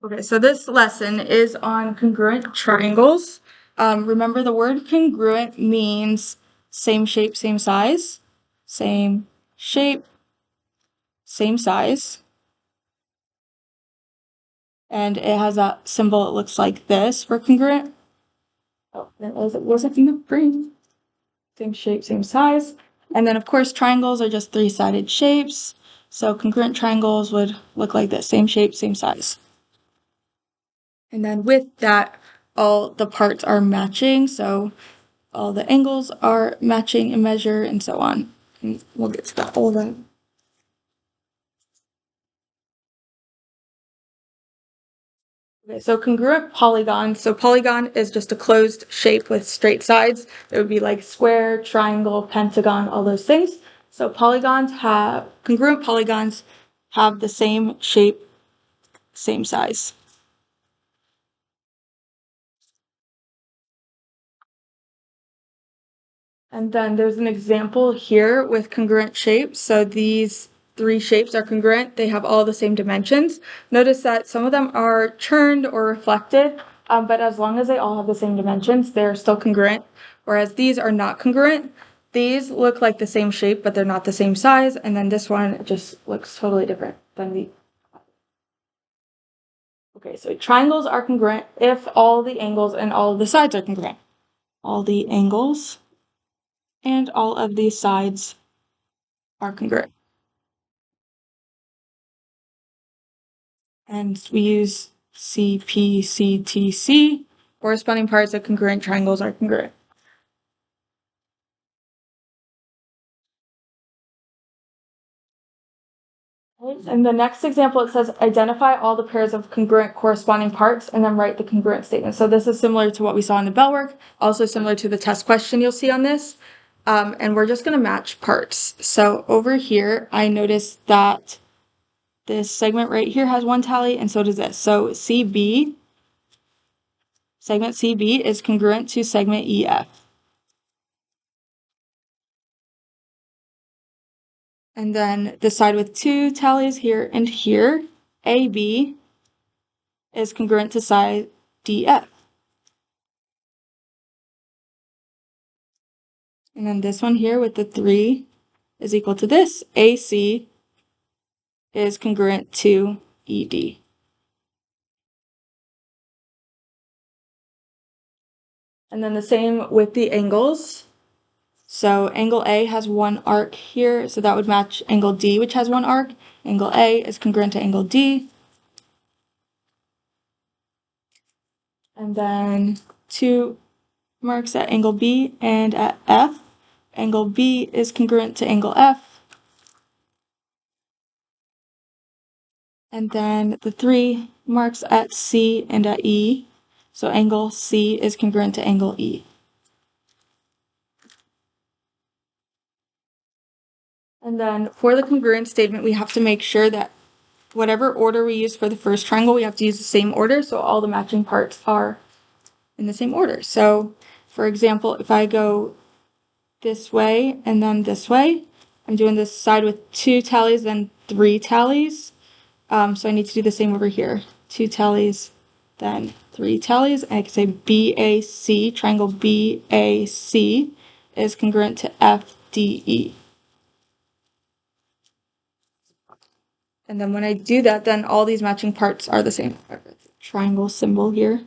Okay, so this lesson is on congruent triangles. Remember, the word congruent means same shape, same size. Same shape, same size. And it has that symbol, it looks like this for congruent. Oh, it wasn't in the brain. Same shape, same size. And then, of course, triangles are just three-sided shapes. So congruent triangles would look like this, same shape, same size. And then with that, all the parts are matching. So all the angles are matching in measure and so on. And we'll get to that, all that. Okay, so congruent polygons. So polygon is just a closed shape with straight sides. It would be like square, triangle, pentagon, all those things. So congruent polygons have the same shape, same size. And then there's an example here with congruent shapes. So these three shapes are congruent. They have all the same dimensions. Notice that some of them are churned or reflected, but as long as they all have the same dimensions, they're still congruent. Whereas these are not congruent. These look like the same shape, but they're not the same size. And then this one just looks totally different than the. Okay, so triangles are congruent if all the angles and all of the sides are congruent. All the angles and all of these sides are congruent. And we use CPCTC. Corresponding parts of congruent triangles are congruent. In the next example, it says identify all the pairs of congruent corresponding parts and then write the congruent statement. So this is similar to what we saw in the bell work, also similar to the test question you'll see on this. And we're just going to match parts. So over here, I noticed that this segment right here has one tally, and so does this. So segment CB is congruent to segment EF. And then the side with two tallies here and here, AB, is congruent to side DF. And then this one here with the 3 is equal to this. AC is congruent to ED. And then the same with the angles. So angle A has one arc here, so that would match angle D, which has one arc. Angle A is congruent to angle D. And then 2 marks at angle B and at F. Angle B is congruent to angle F. And then the 3 marks at C and at E. So angle C is congruent to angle E. And then for the congruent statement, we have to make sure that whatever order we use for the first triangle, we have to use the same order, so all the matching parts are in the same order. So, for example, if I go this way and then this way, I'm doing this side with 2 tallies, then 3 tallies. So I need to do the same over here. 2 tallies, then 3 tallies. And I can say BAC, triangle BAC, is congruent to FDE. And then when I do that, then all these matching parts are the same. Triangle symbol here.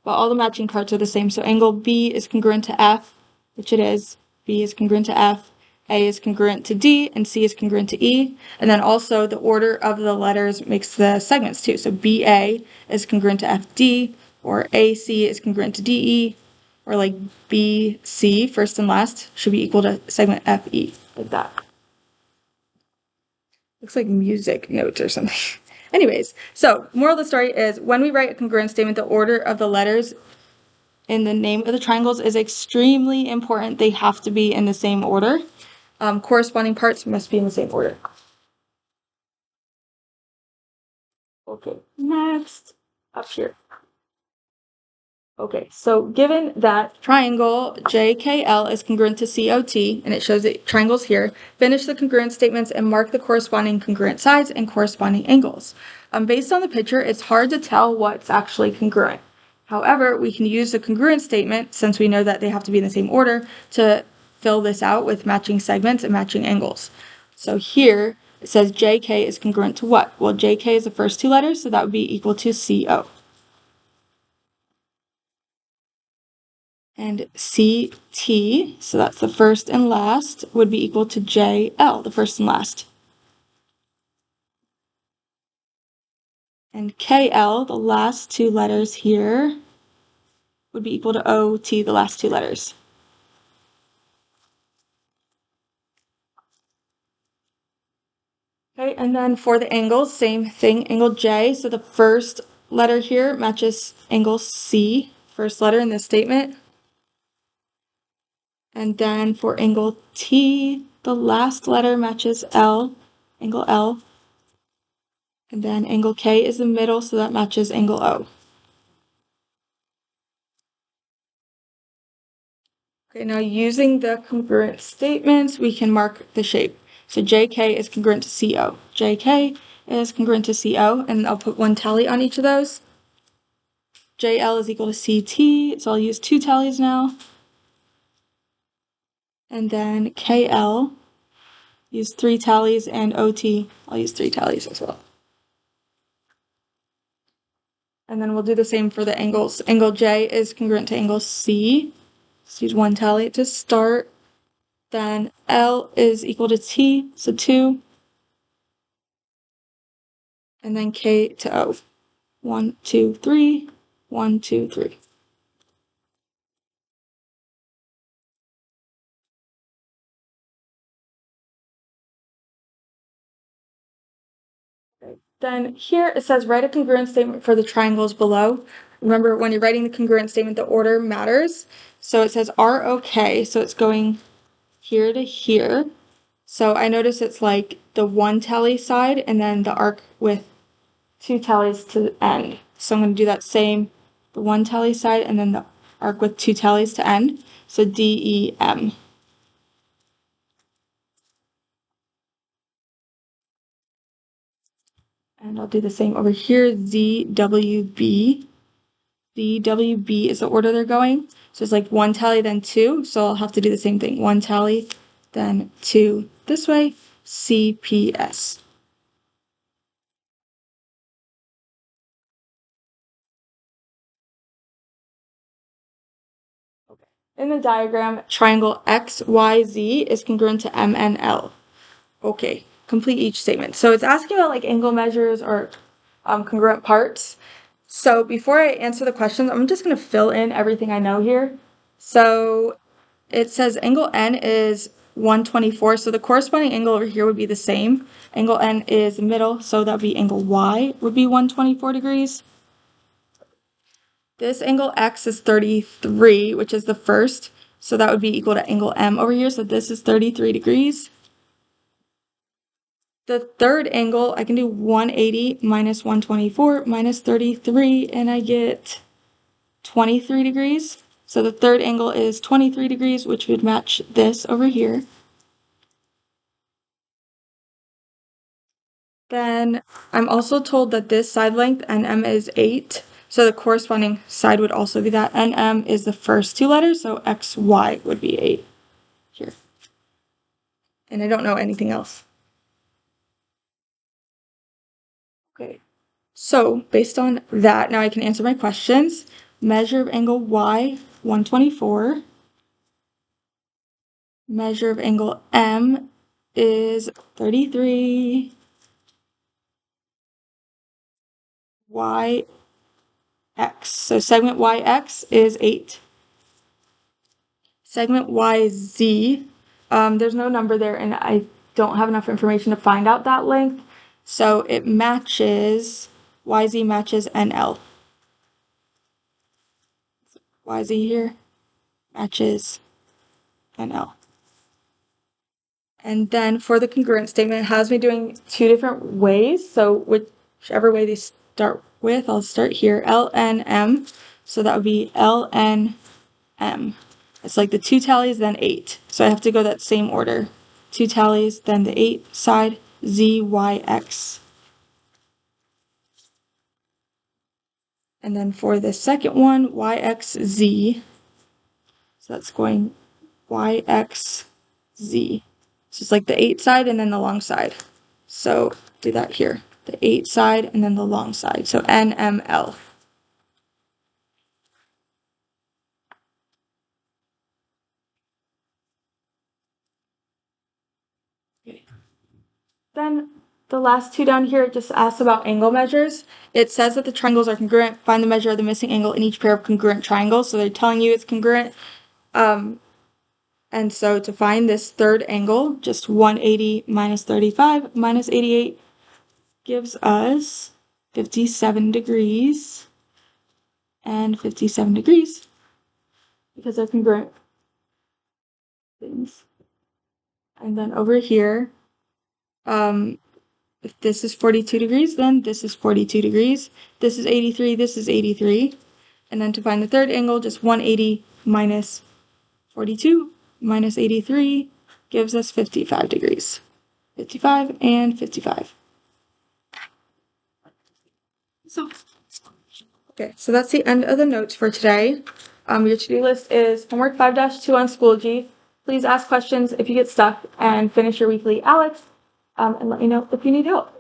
But all the matching parts are the same. So angle B is congruent to F, which it is. B is congruent to F. A is congruent to D, and C is congruent to E. And then also the order of the letters makes the segments too. So BA is congruent to FD, or AC is congruent to DE, or like BC, first and last, should be equal to segment FE, like that. Looks like music notes or something. Anyways, so moral of the story is when we write a congruent statement, the order of the letters in the name of the triangles is extremely important. They have to be in the same order. Corresponding parts must be in the same order. Okay, next, up here. Okay, so given that triangle JKL is congruent to COT, and it shows that triangles here, finish the congruent statements and mark the corresponding congruent sides and corresponding angles. Based on the picture, it's hard to tell what's actually congruent. However, we can use the congruent statement, since we know that they have to be in the same order, to fill this out with matching segments and matching angles. So here, it says JK is congruent to what? Well, JK is the first two letters, so that would be equal to CO. And CT, so that's the first and last, would be equal to JL, the first and last. And KL, the last two letters here, would be equal to OT, the last two letters. Okay, and then for the angles, same thing, angle J, so the first letter here matches angle C, first letter in this statement. And then for angle T, the last letter matches L, angle L. And then angle K is the middle, so that matches angle O. Okay, now using the congruent statements, we can mark the shape. So JK is congruent to CO. JK is congruent to CO, and I'll put one tally on each of those. JL is equal to CT, so I'll use two tallies now. And then KL, use three tallies, and OT, I'll use three tallies as well. And then we'll do the same for the angles. Angle J is congruent to angle C. Let's use one tally to start. Then L is equal to T, so 2. And then K to O. 1, 2, 3, 1, 2, 3. Then here it says write a congruent statement for the triangles below. Remember, when you're writing the congruent statement, the order matters. So it says ROK, so it's going here to here. So I notice it's like the one tally side and then the arc with two tallies to the end. So I'm going to do that same, the one tally side and then the arc with two tallies to end. So DEM. And I'll do the same over here, ZWB. ZWB is the order they're going. So it's like one tally, then two. So I'll have to do the same thing. One tally, then two this way, CPS. In the diagram, triangle XYZ is congruent to MNL. Okay, complete each statement. So it's asking about like angle measures or congruent parts. So before I answer the questions, I'm just going to fill in everything I know here. So it says angle N is 124, so the corresponding angle over here would be the same. Angle N is the middle, so that would be angle Y would be 124 degrees. This angle X is 33, which is the first, so that would be equal to angle M over here, so this is 33 degrees. The third angle, I can do 180 minus 124 minus 33, and I get 23 degrees. So the third angle is 23 degrees, which would match this over here. Then I'm also told that this side length, NM, is 8. So the corresponding side would also be that. NM is the first two letters, so XY would be 8 here. And I don't know anything else. Okay, so based on that, now I can answer my questions. Measure of angle Y, 124. Measure of angle M is 33. YX, so segment YX is 8. Segment YZ, there's no number there and I don't have enough information to find out that length, so it matches, YZ matches NL. YZ here matches NL. And then for the congruent statement, it has me doing two different ways, so whichever way they start with, I'll start here, LNM. So that would be LNM. It's like the 2 tallies, then 8. So I have to go that same order. 2 tallies, then the 8 side, Z, Y, X. And then for the second one, YXZ. So that's going YXZ. So it's like the 8 side and then the long side. So do that here. The 8 side and then the long side. So NML. Okay. Then the last two down here just asks about angle measures. It says that the triangles are congruent. Find the measure of the missing angle in each pair of congruent triangles. So they're telling you it's congruent. And so to find this third angle, just 180 minus 35 minus 88 gives us 57 degrees and 57 degrees because they're congruent things. And then over here, if this is 42 degrees, then this is 42 degrees. This is 83, this is 83. And then to find the third angle, just 180 minus 42 minus 83 gives us 55 degrees. 55 and 55. So that's the end of the notes for today. Your to-do list is homework 5-2 on Schoology. Please ask questions if you get stuck and finish your weekly ALEKS, and let me know if you need help.